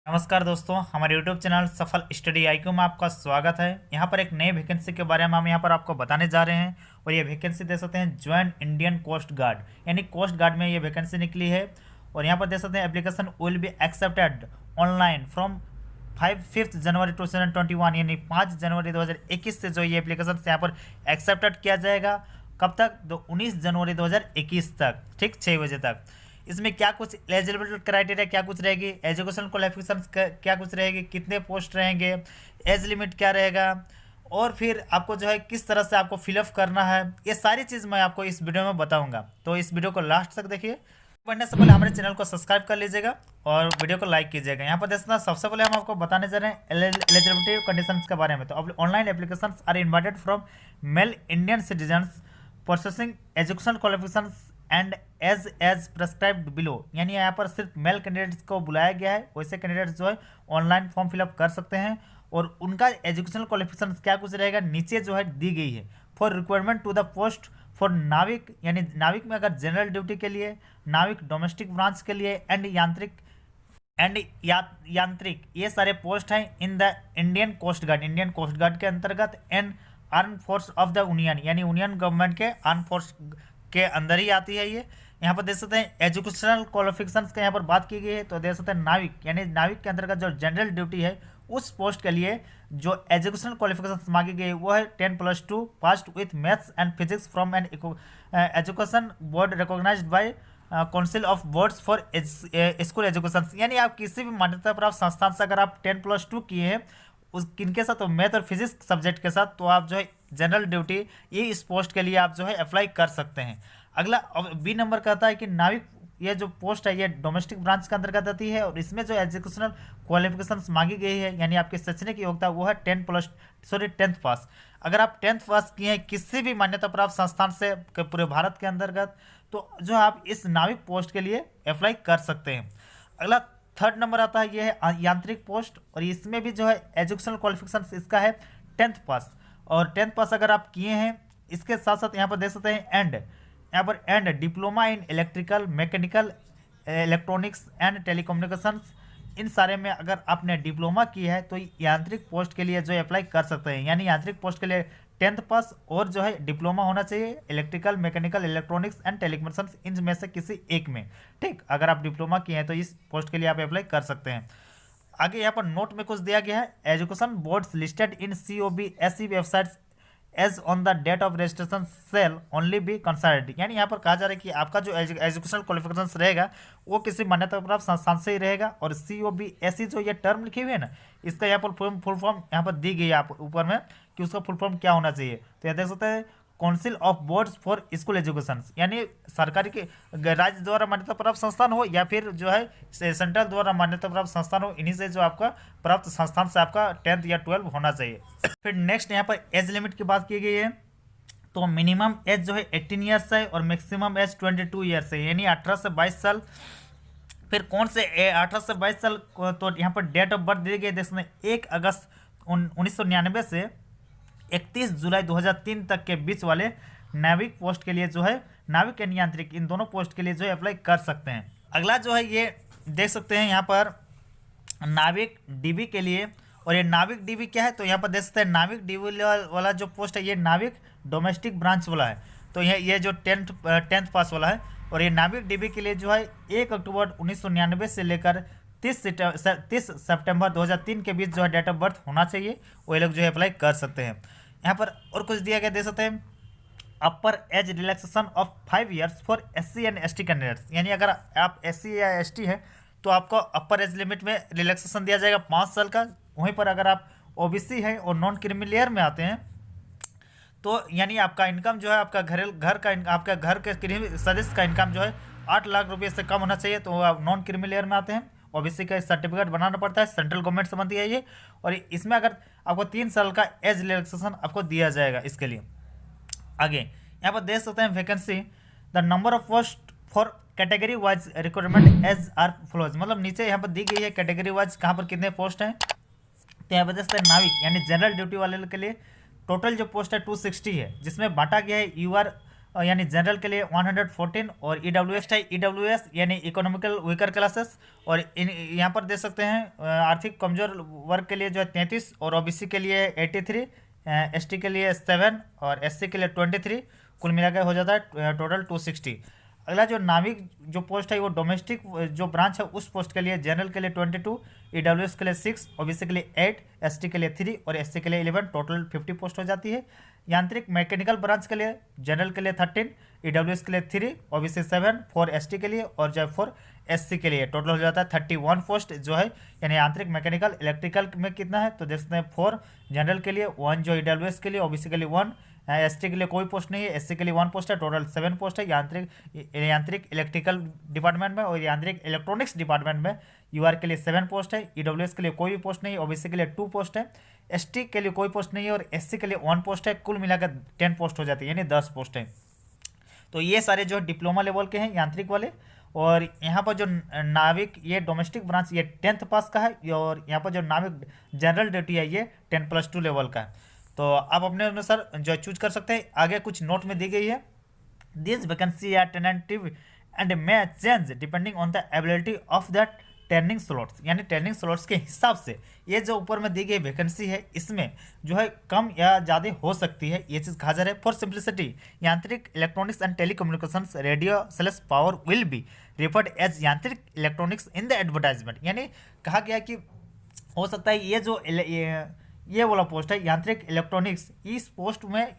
नमस्कार दोस्तों, हमारे YouTube चैनल सफल स्टडी आईक्यू में आपका स्वागत है। यहाँ पर एक नए वैकेंसी के बारे में हम यहाँ पर आपको बताने जा रहे हैं और ये वैकेंसी दे सकते हैं ज्वाइन इंडियन कोस्ट गार्ड, यानी कोस्ट गार्ड में ये वैकेंसी निकली है। और यहाँ पर दे सकते हैं application will be accepted online from 5 जनवरी 2021, यानी 5 जनवरी 2021 से जो ये एप्लीकेशन यहाँ पर एक्सेप्टेड किया जाएगा। कब तक? 19 जनवरी 2021 तक, ठीक 6 बजे तक। इसमें क्या कुछ एलिजिबिलिटी क्राइटेरिया क्या कुछ रहेगी, एजुकेशन क्वालिफिकेशन क्या कुछ रहेगी, कितने पोस्ट रहेंगे, एज लिमिट क्या रहेगा, और फिर आपको जो है किस तरह से आपको फिलअप करना है, ये सारी चीज़ मैं आपको इस वीडियो में बताऊंगा। तो इस वीडियो को लास्ट तक देखिए। बढ़ने से पहले हमारे चैनल को सब्सक्राइब कर लीजिएगा और वीडियो को लाइक कीजिएगा। यहाँ पर देखना, सबसे पहले हम आपको बताने जा रहे हैं एलिजिबिलिटी कंडीशंस के बारे में। तो अब online application are invited from male Indian citizens processing education qualifications and age prescribed below, यानी यहाँ पर सिर्फ मेल कैंडिडेट्स को बुलाया गया है। वैसे कैंडिडेट्स जो है ऑनलाइन फॉर्म फिलअप कर सकते हैं और उनका एजुकेशनल क्वालिफिकेशन क्या कुछ रहेगा नीचे जो है दी गई है। For requirement to the post for नाविक, यानी नाविक में अगर जनरल ड्यूटी के लिए, नाविक डोमेस्टिक ब्रांच के लिए एंड यांत्रिक ये सारे पोस्ट हैं in the Indian coast guard के अंतर्गत and arm force of the union, यानी यूनियन गवर्नमेंट के आर्म फोर्स के अंदर ही आती है ये। यहाँ पर देख सकते हैं एजुकेशनल क्वालिफिकेशंस का यहाँ पर बात की गई है। तो देख सकते हैं नाविक, यानी नाविक के अंतर्गत जो जनरल ड्यूटी है उस पोस्ट के लिए जो एजुकेशनल क्वालिफिकेशंस मांगी गई वो है 10+2 passed with maths and physics from an education board recognised by council of boards for school education, यानी आप किसी भी मान्यता प्राप्त संस्थान से अगर आप 10+2 किए हैं उस किनके साथ, तो मैथ और फिजिक्स सब्जेक्ट के साथ, तो आप जो है जनरल ड्यूटी ये इस पोस्ट के लिए आप जो है अप्लाई कर सकते हैं। अगला बी नंबर कहता है कि नाविक ये जो पोस्ट है ये डोमेस्टिक ब्रांच के अंतर्गत आती है और इसमें जो एजुकेशनल क्वालिफिकेशंस मांगी गई है, यानी आपकी शैक्षणिक योग्यता वो है 10th पास। अगर आप 10th पास किए हैं किसी भी मान्यता प्राप्त संस्थान से पूरे भारत के अंतर्गत, तो जो आप इस नाविक पोस्ट के लिए अप्लाई कर सकते हैं। अगला थर्ड नंबर आता है, ये है यांत्रिक पोस्ट और इसमें भी जो है एजुकेशनल क्वालिफिकेशन इसका है 10th पास। और 10th पास अगर आप किए हैं, इसके साथ साथ यहाँ पर देख सकते हैं यहाँ पर and diploma in electrical, mechanical, electronics and telecommunications, इन सारे में अगर आपने डिप्लोमा किया है तो यांत्रिक पोस्ट के लिए जो है अप्लाई कर सकते हैं। यानी यांत्रिक पोस्ट के लिए 10th पास और जो है डिप्लोमा होना चाहिए electrical, mechanical, electronics and telecommunications, इनमें से किसी एक में, ठीक। अगर आप डिप्लोमा किए हैं तो इस पोस्ट के लिए आप अप्लाई कर सकते हैं। आगे यहाँ पर नोट में कुछ दिया गया है, education boards listed in COBSE websites as on the date of registration shall only be consulted, यानी यहाँ पर कहा जा रहा है कि आपका जो एजुकेशनल क्वालिफिकेशन रहेगा वो किसी मान्यता प्राप्त संस्थान से ही रहेगा। और COBSE जो ये टर्म लिखी हुई है ना, इसका यहाँ पर फुल फॉर्म यहाँ पर दी गई है आप ऊपर में कि उसका फुल फॉर्म क्या होना चाहिए। तो यहाँ देख सकते हैं council of boards for school education, यानी सरकारी के राज्य द्वारा मान्यता प्राप्त संस्थान हो या फिर जो है सेंट्रल द्वारा मान्यता प्राप्त संस्थान हो, इन्हीं से जो आपका प्राप्त संस्थान से आपका 10th या 12 होना चाहिए। फिर नेक्स्ट यहाँ पर एज लिमिट की बात की गई है। तो मिनिमम एज जो है 18 ईयर्स है और मैक्सिमम एज 22 ईयर्स है, यानी 18 से 22 साल। फिर कौन से 18 से 22 साल, तो यहाँ पर डेट ऑफ बर्थ दी गई जिसमें 1 अगस्त 1999 से 31 जुलाई 2003 तक के बीच वाले नाविक पोस्ट के लिए जो है, नाविक एंड यांत्रिक इन दोनों पोस्ट के लिए जो है अप्लाई कर सकते हैं। अगला जो है ये देख सकते हैं यहाँ पर नाविक डीबी के लिए, और ये नाविक डीबी क्या है, तो यहाँ पर देख सकते हैं नाविक डीबी वाला जो पोस्ट है ये नाविक डोमेस्टिक ब्रांच वाला है। तो ये जो 10th पास वाला है, और ये नाविक डीबी के लिए जो है 1 अक्टूबर 1999 से लेकर 30 सितंबर 2003 के बीच जो है डेट ऑफ बर्थ होना चाहिए, वो लोग जो है अप्लाई कर सकते हैं। यहाँ पर और कुछ दिया गया, दे सकते हैं अपर age relaxation of 5 years for SC and ST candidates, यानी अगर आप SC या ST हैं तो आपको अपर एज लिमिट में रिलैक्सेशन दिया जाएगा 5 साल का। वहीं पर अगर आप OBC हैं और नॉन क्रीमी लेयर में आते हैं तो यानी आपका इनकम जो है आपका आपका घर के सदस्य का इनकम जो है 8 लाख रुपये से कम होना चाहिए, तो आप नॉन क्रीमी लेयर में आते हैं। OBC का सर्टिफिकेट बनाना पड़ता है, सेंट्रल गवर्नमेंट संबंधी है ये, और इसमें अगर आपको 3 साल का एज रिलैक्सेशन आपको दिया जाएगा इसके लिए। आगे यहाँ पर देख सकते हैं vacancy, the number of post for category wise requirement as are follows, मतलब नीचे यहाँ पर दी गई है कैटेगरी वाइज कहाँ पर कितने पोस्ट हैं। तो यहाँ पर देख सकते हैं नाविक यानी जनरल ड्यूटी वाले के लिए टोटल जो पोस्ट है 260 है, जिसमें बांटा गया है यानी जनरल के लिए 114 और ईडब्ल्यूएस यानी इकोनॉमिकल वीकर क्लासेस, और इन यहाँ पर दे सकते हैं आर्थिक कमजोर वर्ग के लिए जो है 33 और ओबीसी के लिए 83, एसटी के लिए 7 और एससी के लिए 23, कुल मिलाकर हो जाता है टोटल 260। अगला जो नाविक जो पोस्ट है वो डोमेस्टिक जो ब्रांच है उस पोस्ट के लिए जनरल के लिए 22, ईडब्ल्यूएस के लिए 6, ओबीसी के लिए 8, एसटी के लिए 3 और एससी के लिए 11, टोटल 50 पोस्ट हो जाती है। यांत्रिक मैकेनिकल ब्रांच के लिए जनरल के लिए 13, ईडब्ल्यूएस के लिए 3, ओबीसी 7, 4 एसटी के लिए और जो 4 एससी के लिए, टोटल हो जाता है 31 पोस्ट जो है। यानी यांत्रिक मैकेनिकल इलेक्ट्रिकल में कितना है तो देख सकते हैं 4 जनरल के लिए, 1 जो ईडब्ल्यूएस के लिए, ओबीसी के लिए 1, एसटी के लिए कोई पोस्ट नहीं है, एससी के लिए 1 पोस्ट है, टोटल 7 पोस्ट है यांत्रिक इलेक्ट्रिकल डिपार्टमेंट में। और यांत्रिक इलेक्ट्रॉनिक्स डिपार्टमेंट में यूआर के लिए 7 पोस्ट है, ईडब्ल्यूएस के लिए कोई भी पोस्ट नहीं है, ओबीसी के लिए 2 पोस्ट है, एसटी के लिए कोई पोस्ट नहीं है और एससी के लिए 1 पोस्ट है, कुल मिलाकर 10 पोस्ट हो जाती है, यानी 10 पोस्ट है। तो ये सारे जो डिप्लोमा लेवल के हैं यांत्रिक वाले। और यहाँ पर जो नाविक ये डोमेस्टिक ब्रांच ये 10th पास का है, और यहाँ पर जो नाविक जनरल ड्यूटी है ये 10+2 लेवल का है। तो आप अपने अनुसार जो चूज कर सकते हैं। आगे कुछ नोट में दी गई है, this vacancy are tentative and may change depending on the ability of the turning slots, यानी टर्निंग स्लॉट्स के हिसाब से ये जो ऊपर में दी गई वैकेंसी है इसमें जो है कम या ज़्यादा हो सकती है, ये चीज़ कहा जा रहा है। फॉर सिंप्लिसिटी यांत्रिक electronics and telecommunications radio slash power will be referred as यांत्रिक इलेक्ट्रॉनिक्स इन द एडवर्टाइजमेंट, यानी कहा गया कि हो सकता है ये जो ये वाला पोस्ट है यांत्रिक इलेक्ट्रॉनिक्स, इस पोस्ट में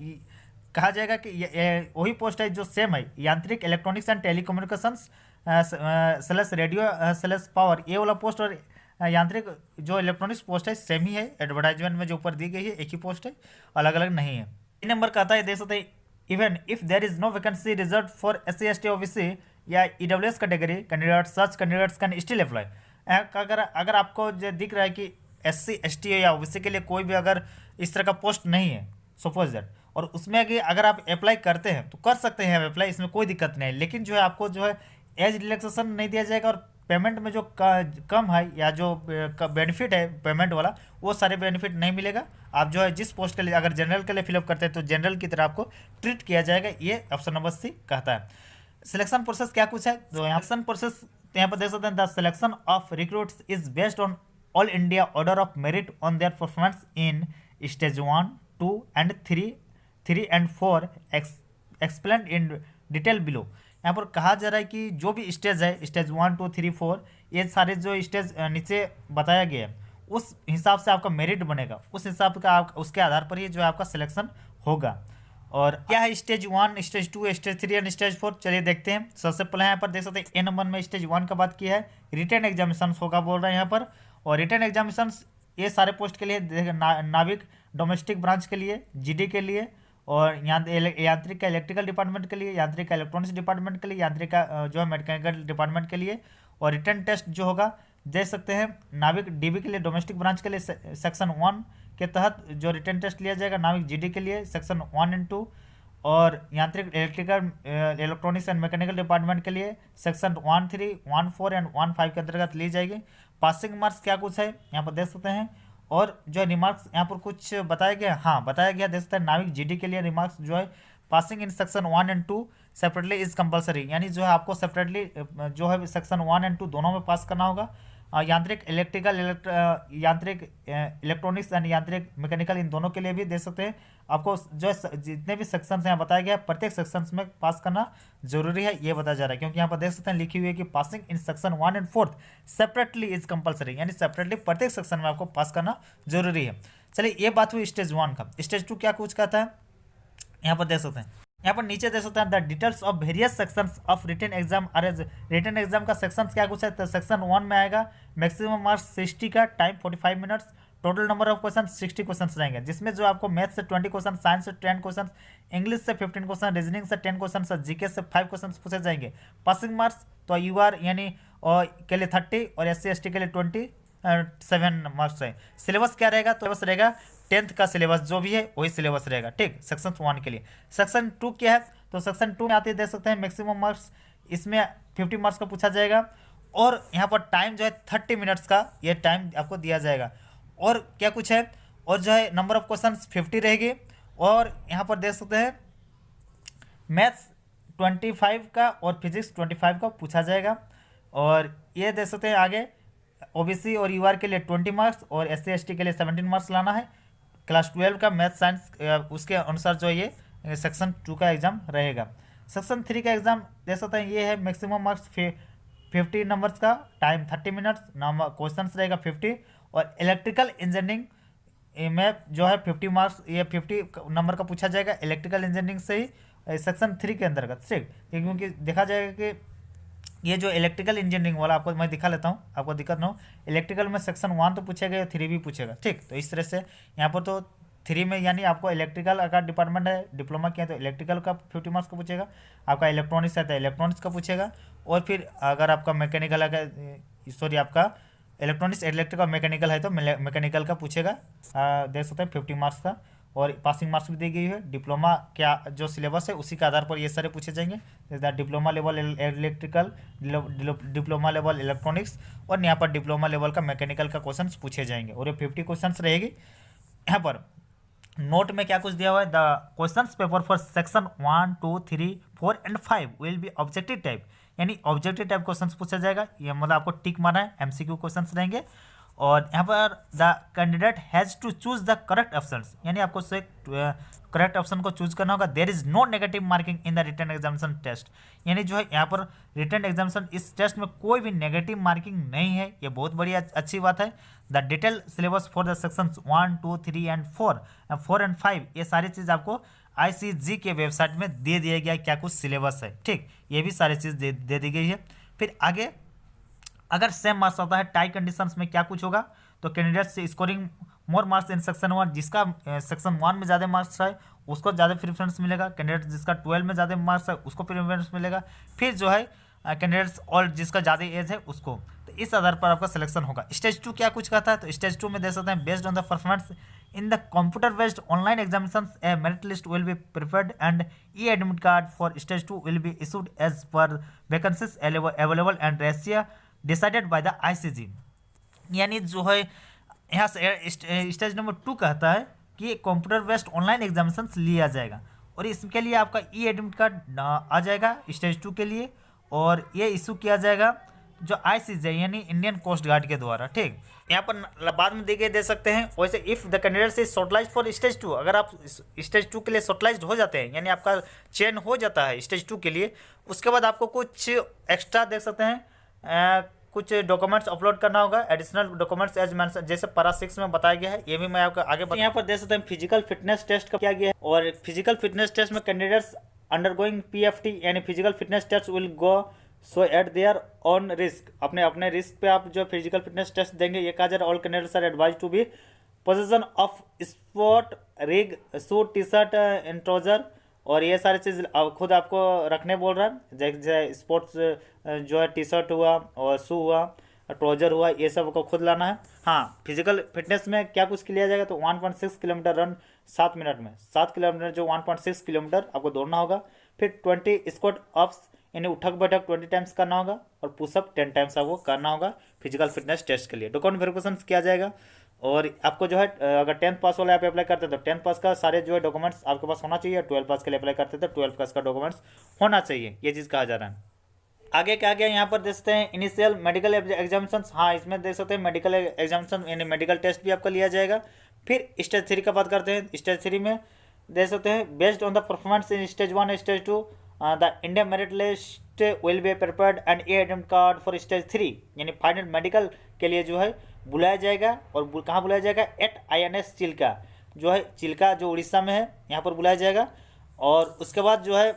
कहा जाएगा कि वही पोस्ट है जो सेम है यांत्रिक electronics and telecommunications slash radio slash power, ये वाला पोस्ट और यांत्रिक जो इलेक्ट्रॉनिक्स पोस्ट है सेम ही है। एडवर्टाइजमेंट में जो ऊपर दी गई है एक ही पोस्ट है, अलग अलग नहीं है। 3 नंबर का आता है, देख सकते हैं even if there is no vacancy reserve for SC ST OBC या EWS category candidate such candidates can still apply. अगर आपको जो दिख रहा है कि एससी एसटी या ओबीसी के लिए कोई भी अगर इस तरह का पोस्ट नहीं है सपोज दैट, और उसमें अगर आप अप्लाई करते हैं तो कर सकते हैं अप्लाई, इसमें कोई दिक्कत नहीं है। लेकिन जो है आपको जो है एज रिलैक्सेशन नहीं दिया जाएगा, और पेमेंट में जो कम है या जो बेनिफिट है पेमेंट वाला वो सारे बेनिफिट नहीं मिलेगा। आप जो है जिस पोस्ट के लिए अगर जनरल के लिए फिलअप करते हैं तो जनरल की तरह आपको ट्रीट किया जाएगा, ये ऑप्शन नंबर सी कहता है। सिलेक्शन प्रोसेस क्या कुछ है तो यहाँ सिलेक्शन प्रोसेस यहाँ पर देख सकते हैं, the selection of recruits is based on all India order of merit on their performance in stage 1, 2 and 3 and 4 explain in detail below. यहाँ पर कहा जा रहा है कि जो भी स्टेज है स्टेज 1, 2, 3, 4 ये सारे जो स्टेज नीचे बताया गया है उस हिसाब से आपका मेरिट बनेगा, उस हिसाब का उसके आधार पर ही जो है आपका सिलेक्शन होगा। और क्या है stage 1, stage 2, stage 3 and stage 4, चलिए देखते हैं। सबसे पहले यहाँ पर देख सकते हैं ए नंबर में स्टेज 1 का बात किया है, रिटन एग्जामिनेशन होगा बोल रहे हैं यहाँ पर। और रिटन एग्जामिनेशन ये सारे पोस्ट के लिए नाविक डोमेस्टिक ब्रांच के लिए, जीडी के लिए, और यांत्रिक का इलेक्ट्रिकल डिपार्टमेंट के लिए, यांत्रिक का इलेक्ट्रॉनिक्स डिपार्टमेंट के लिए, यांत्रिक का जो है मैकेनिकल डिपार्टमेंट के लिए। और रिटन टेस्ट जो होगा देख सकते हैं नाविक डीबी के लिए डोमेस्टिक ब्रांच के लिए सेक्शन 1 के तहत जो रिटन टेस्ट लिया जाएगा, नाविक जीडी के लिए सेक्शन 1 and 2, और यांत्रिक electrical electronics and mechanical department के लिए सेक्शन 1.3, 1.4 एंड 1.5 के अंतर्गत ली जाएगी। पासिंग मार्क्स क्या कुछ है यहाँ पर देख सकते हैं, और जो रिमार्क्स यहाँ पर कुछ बताया गया, हाँ बताया गया देख सकते हैं नाविक जीडी के लिए रिमार्क्स जो है passing in section 1 and 2 separately is compulsory, यानी जो है आपको सेपरेटली जो है सेक्शन 1 and 2 दोनों में पास करना होगा। यांत्रिक यांत्रिक इलेक्ट्रॉनिक्स एंड यांत्रिक मैकेनिकल इन दोनों के लिए भी दे सकते हैं आपको जो है जितने भी सेक्शंस यहाँ बताया गया प्रत्येक सेक्शंस में पास करना जरूरी है, ये बताया जा रहा है। क्योंकि यहाँ पर देख सकते हैं लिखी हुई है कि passing in section 1 and 4 separately is compulsory, यानी सेपरेटली प्रत्येक सेक्शन में आपको पास करना जरूरी है। चलिए ये बात हुई स्टेज 1 का। स्टेज 2 क्या कुछ कहता है यहाँ पर देख सकते हैं, यहाँ पर नीचे देख सकते हैं the details of various sections of written exam are as written exam का सेक्शंस क्या कुछ है तो सेक्शन 1 में आएगा मैक्सिमम मार्क्स 60 का, time 45 minutes, total number of question 60 question रहेंगे, जिसमें जो आपको मैथ से 20 क्वेश्चन, साइंस से 10 क्वेश्चन, इंग्लिश से 15 क्वेश्चन, रीजनिंग से 10 क्वेश्चन, जीके से 5 क्वेश्चन पूछे जाएंगे। पासिंग मार्क्स तो यूआर यानी के लिए 30 और एससी एसटी के लिए 27 मार्क्स है। सिलेबस क्या रहेगा तो सिलेबस रहेगा 10th का सिलेबस जो भी है वही सिलेबस रहेगा, ठीक। सेक्शन 1 के लिए। सेक्शन 2 क्या है तो सेक्शन 2 में आते देख सकते हैं मैक्सिमम मार्क्स, इसमें 50 मार्क्स का पूछा जाएगा, और यहाँ पर टाइम जो है 30 मिनट्स का ये टाइम आपको दिया जाएगा। और क्या कुछ है, और जो है नंबर ऑफ क्वेश्चन 50 रहेगी, और यहाँ पर देख सकते हैं मैथ्स 25 का और फिजिक्स 25 का पूछा जाएगा। और ये देख सकते हैं आगे ओबीसी और यूआर के लिए 20 मार्क्स और एससी एसटी के लिए 17 मार्क्स लाना है। क्लास 12 का मैथ साइंस उसके अनुसार जो ये सेक्शन 2 का एग्ज़ाम रहेगा। सेक्शन 3 का एग्ज़ाम देख सकते हैं ये है मैक्सिमम मार्क्स 50 नंबर्स का, टाइम 30 मिनट्स, नंबर क्वेश्चन रहेगा 50। और इलेक्ट्रिकल इंजीनियरिंग में जो है 50 मार्क्स, ये 50 नंबर का पूछा जाएगा इलेक्ट्रिकल इंजीनियरिंग से ही सेक्शन 3 के अंतर्गत, ठीक। क्योंकि देखा जाएगा कि ये जो इलेक्ट्रिकल इंजीनियरिंग वाला आपको मैं दिखा लेता हूँ, आपको दिक्कत ना हो। इलेक्ट्रिकल में सेक्शन 1 तो पूछेगा या 3 भी पूछेगा, ठीक। तो इस तरह से यहाँ पर तो 3 में यानी आपको इलेक्ट्रिकल का डिपार्टमेंट है, डिप्लोमा किया तो इलेक्ट्रिकल का 50 मार्क्स का पूछेगा। आपका इलेक्ट्रॉनिक्स है तो इलेक्ट्रॉनिक्स का पूछेगा। और फिर अगर आपका मैकेनिकल है, सॉरी आपका इलेक्ट्रॉनिक्स इलेक्ट्रिकल मैकेनिकल है तो मैकेनिकल का पूछेगा, देख सकते हैं 50 मार्क्स का। और पासिंग मार्क्स भी दी गई है। डिप्लोमा क्या जो सिलेबस है उसी के आधार पर ये सारे पूछे जाएंगे, जैसे diploma level electrical, diploma level electronics, और यहाँ पर डिप्लोमा लेवल का मैकेनिकल का क्वेश्चंस पूछे जाएंगे। और ये 50 क्वेश्चंस रहेगी। यहाँ पर नोट में क्या कुछ दिया हुआ है, the questions paper for section 1, 2, 3, 4 and 5 will be objective type, यानी ऑब्जेक्टिव टाइप क्वेश्चंस पूछा जाएगा। ये मतलब आपको टिक मारना है, एमसीक्यू क्वेश्चंस रहेंगे। और यहाँ पर the candidate has to choose the correct options, यानी आपको से करेक्ट ऑप्शन को चूज करना होगा। There is no negative marking in the written examination test, यानी जो है यहाँ पर रिटन एग्जामिनेशन इस टेस्ट में कोई भी नेगेटिव मार्किंग नहीं है। ये बहुत बड़ी अच्छी बात है। The detail syllabus for the section 1, 2, 3 and 4 and 5, ये सारी चीज़ आपको ICG के वेबसाइट में दे दिया गया क्या कुछ सिलेबस है, ठीक। ये भी सारी चीज़ दे दी गई है। फिर आगे अगर सेम मार्क्स होता है टाई कंडीशंस में क्या कुछ होगा, तो candidates scoring more marks in section 1, जिसका सेक्शन 1 में ज़्यादा मार्क्स है उसको ज़्यादा प्रेफरेंस मिलेगा। कैंडिडेट जिसका 12 में ज़्यादा मार्क्स है उसको प्रेफरेंस मिलेगा। फिर जो है कैंडिडेट्स और जिसका ज़्यादा एज है उसको, तो इस आधार पर आपका सिलेक्शन होगा। स्टेज 2 क्या कुछ कहता है, तो स्टेज 2 में देख सकते हैं based on the performance in the computer based online examinations a merit list will be prepared and e admit card for stage 2 will be issued as per vacancies available and ratio decided by the ICG। यानी जो है यहाँ से stage number 2 कहता है कि computer based online examinations लिया जाएगा और इसके लिए आपका ई एडमिट कार्ड आ जाएगा स्टेज 2 के लिए, और ये इशू किया जाएगा जो ICG यानी इंडियन कोस्ट गार्ड के द्वारा, ठीक। यहाँ पर बाद में दे सकते हैं। वैसे if the candidate is shortlisted for stage 2, अगर आप स्टेज 2 के लिए शॉर्टलाइज्ड हो जाते हैं, यानी आपका चयन हो जाता है स्टेज 2 के लिए, उसके बाद आपको कुछ एक्स्ट्रा देख सकते हैं कुछ डॉक्यूमेंट्स अपलोड करना होगा, एडिशनल डॉक्यूमेंट्स एज मेंशन, जैसे पारा 6 में बताया गया है। ये भी मैं आपको आगे यहाँ पर देख सकते हैं फिजिकल फिटनेस टेस्ट का किया गया है। और फिजिकल फिटनेस टेस्ट में कैंडिडेट्स अंडरगोइंग PFT यानी physical fitness test will go so at their own risk, अपने रिस्क पे आप जो फिजिकल फिटनेस टेस्ट देंगे। ये कहा जा रहा है all candidates are advise to be position of sport rig, suit, T-shirt and trouser, और ये सारी चीज़ खुद आपको रखने बोल रहा है। जैसे स्पोर्ट्स जो है टी-शर्ट हुआ और शू हुआ, ट्राउजर हुआ, ये सब को खुद लाना है। हाँ, फिजिकल फिटनेस में क्या कुछ लिया जाएगा, तो 1.6 किलोमीटर रन 7 मिनट में, 7 किलोमीटर जो 1.6 किलोमीटर आपको दौड़ना होगा। फिर 20 स्क्वाट अप्स यानी उठक बैठक 20 टाइम्स करना होगा, और पुशअप 10 टाइम्स आपको करना होगा फिजिकल फिटनेस टेस्ट के लिए। डॉक्यूमेंट वेरिफिकेशन किया जाएगा। और आपको जो है अगर 10th पास वाला आप अप्लाई करते हैं तो 10th पास का सारे जो है डॉक्यूमेंट्स आपके पास होना चाहिए। 12 पास के लिए अप्लाई करते हैं तो 12 पास का डॉक्यूमेंट्स होना चाहिए, ये चीज़ कहा जा रहा है। आगे क्या गया यहाँ पर देखते हैं इनिशियल मेडिकल एग्जामिनेशन। हाँ, इसमें देख सकते हैं मेडिकल एग्जामिनेशन यानी मेडिकल टेस्ट भी आपका लिया जाएगा। फिर स्टेज 3 का बात करते हैं। स्टेज 3 में देख सकते हैं based on the performance in stage 1 stage 2 the India merit list will be prepared and A admit card for stage 3, यानी फाइनल मेडिकल के लिए जो है बुलाया जाएगा। और कहाँ बुलाया जाएगा, एट INS चिल्का, जो है चिल्का जो उड़ीसा में है, यहाँ पर बुलाया जाएगा। और उसके बाद जो है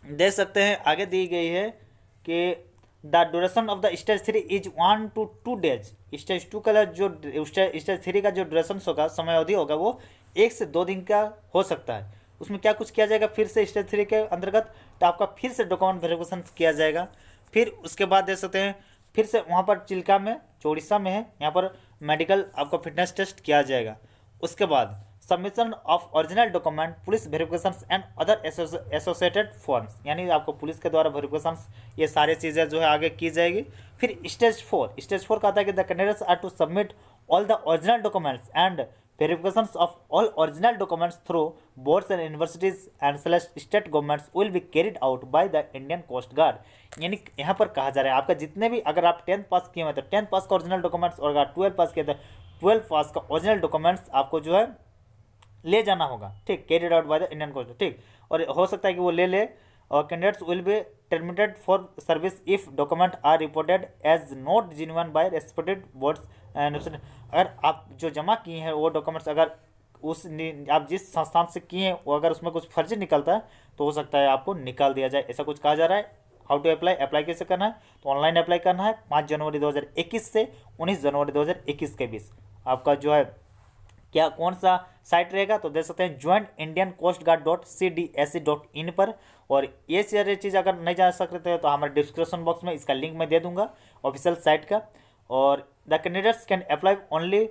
देख सकते हैं आगे दी गई है कि the duration of the stage 3 is 1 to 2 days। Stage 2 का जो स्टेज 3 का जो ड्यूरेशन होगा, समय अवधि होगा, वो 1 से 2 दिन का हो सकता है। उसमें क्या कुछ किया जाएगा फिर से स्टेज 3 के अंतर्गत, तो आपका फिर से डॉक्यूमेंट वेरिफिकेशन किया जाएगा। फिर उसके बाद देख सकते हैं फिर से वहाँ पर चिल्का में जो उड़ीसा में है, यहाँ पर मेडिकल आपका फिटनेस टेस्ट किया जाएगा। उसके बाद submission of original document, police verifications and other associated forms, यानी आपको पुलिस के द्वारा वेरिफिकेशंस ये सारी चीज़ें जो है आगे की जाएगी। फिर स्टेज 4 कहता है कि the candidates are to submit all the original documents and verifications of all original documents through boards and universities and state governments will be carried out by the Indian Coast Guard। यानी यहाँ पर कहा जा रहा है आपका जितने भी, अगर आप 10th पास किए हुए तो 10th पास का ओरिजिनल डॉक्यूमेंट्स, और अगर 12 पास किए तो 12 पास का ओरिजिनल डॉक्यूमेंट्स आपको जो है ले जाना होगा, ठीक, carried out by the Indian coast, ठीक। और हो सकता है कि वो ले और candidates will be terminated for service if document are reported as not genuine by respected boards and. अगर आप जो जमा किए हैं वो डॉक्यूमेंट्स अगर आप जिस संस्थान से किए हैं वो अगर उसमें कुछ फर्जी निकलता है तो हो सकता है आपको निकाल दिया जाए, ऐसा कुछ कहा जा रहा है। हाउ टू अप्लाई कैसे करना है, तो ऑनलाइन अप्लाई करना है 5 जनवरी 2021 से 19 जनवरी 2021 के बीच। आपका जो है क्या कौन सा साइट रहेगा, तो देख सकते हैं jointindiancoastguard.cdsc.in पर। और ये सारी चीज़ अगर नहीं जा सकते तो हमारे डिस्क्रिप्शन बॉक्स में इसका लिंक मैं दे दूंगा ऑफिशियल साइट का। और the candidates can apply only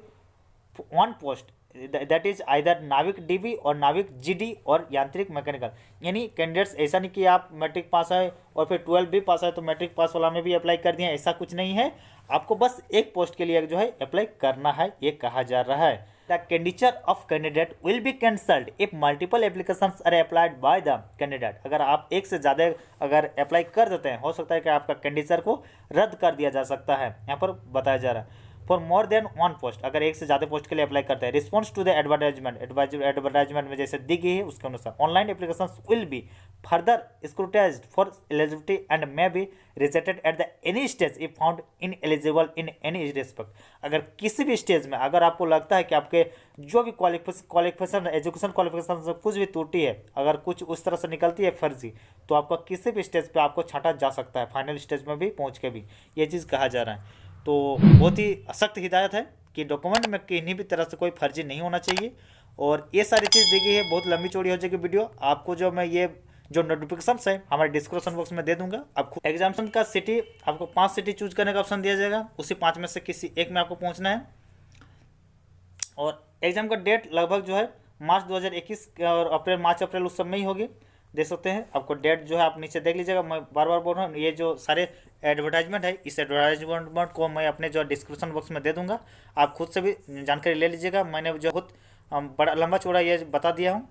1 post, that is either नाविक डीबी और नाविक जीडी और यांत्रिक मैकेनिकल। यानी कैंडिडेट्स ऐसा नहीं कि आप मैट्रिक पास है और फिर 12 भी पास है तो मैट्रिक पास वाला में भी अप्लाई कर दिए, ऐसा कुछ नहीं है। आपको बस एक पोस्ट के लिए जो है अप्लाई करना है, ये कहा जा रहा है। The candidature of candidate will be cancelled if multiple applications are applied by the candidate. अगर आप एक से ज़्यादा अगर अप्लाई कर देते हैं, हो सकता है कि आपका कैंडिडेचर को रद्द कर दिया जा सकता है, यहाँ पर बताया जा रहा है। फॉर मोर देन 1 पोस्ट, अगर एक से ज़्यादा पोस्ट के लिए अप्लाई करते हैं, रिस्पॉन्स टू द एडवर्टाइजमेंट में जैसे दी गई है उसके अनुसार online application will be further scrutinized for eligibility and may be rejected at the any stage if found ineligible in any respect. अगर किसी भी स्टेज में अगर आपको लगता है कि आपके जो भी क्वालिफिकेशन एजुकेशन क्वालिफिकेशन से कुछ भी त्रुटि है, अगर कुछ उस तरह से निकलती है फर्जी, तो आपका किसी भी स्टेज पे आपको छांटा जा सकता है, फाइनल स्टेज में भी पहुँच के भी, ये चीज़ कहा जा रहा है। तो बहुत ही सख्त हिदायत है कि डॉक्यूमेंट में किन्हीं भी तरह से कोई फर्जी नहीं होना चाहिए। और ये सारी चीज़ दी गई है, बहुत लंबी चौड़ी हो जाएगी वीडियो। आपको जो मैं ये जो नोटिफिकेशन है हमारे डिस्क्रिप्शन बॉक्स में दे दूंगा। आपको एग्जामिनेशन का सिटी आपको 5 सिटी चूज करने का ऑप्शन दिया जाएगा, उसी 5 में से किसी एक में आपको पहुंचना है। और एग्जाम का डेट लगभग जो है मार्च 2021 और मार्च अप्रैल उस सब में ही होगी, देख सकते हैं। आपको डेट जो है आप नीचे देख लीजिएगा, मैं बार बार बोल रहा हूँ, ये जो सारे एडवर्टाइजमेंट है इस एडवर्टाइजमेंट को मैं अपने जो डिस्क्रिप्शन बॉक्स में दे दूंगा, आप खुद से भी जानकारी ले लीजिएगा। मैंने जो खुद बड़ा लंबा चौड़ा ये बता दिया हूँ।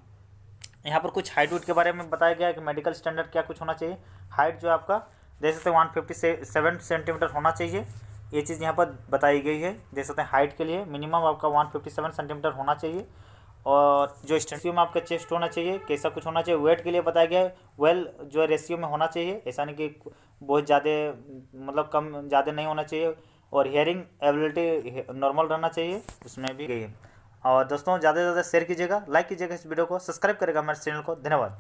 यहाँ पर कुछ हाइट वेट के बारे में बताया गया है कि मेडिकल स्टैंडर्ड क्या कुछ होना चाहिए। हाइट जो आपका देख सकते हैं 157 सेंटीमीटर होना चाहिए, ये चीज़ यहाँ पर बताई गई है। देख सकते हैं हाइट के लिए मिनिमम आपका 157 सेंटीमीटर होना चाहिए। और जो रेशियो में आपका चेस्ट होना चाहिए, कैसा कुछ होना चाहिए। वेट के लिए बताया गया है वेल जो रेशियो में होना चाहिए, ऐसा नहीं कि बहुत ज़्यादा मतलब कम ज़्यादा नहीं होना चाहिए। और हियरिंग एबिलिटी नॉर्मल रहना चाहिए, उसमें भी गई है। और दोस्तों ज़्यादा से ज़्यादा शेयर कीजिएगा, लाइक कीजिएगा इस वीडियो को, सब्सक्राइब करेगा हमारे चैनल को। धन्यवाद।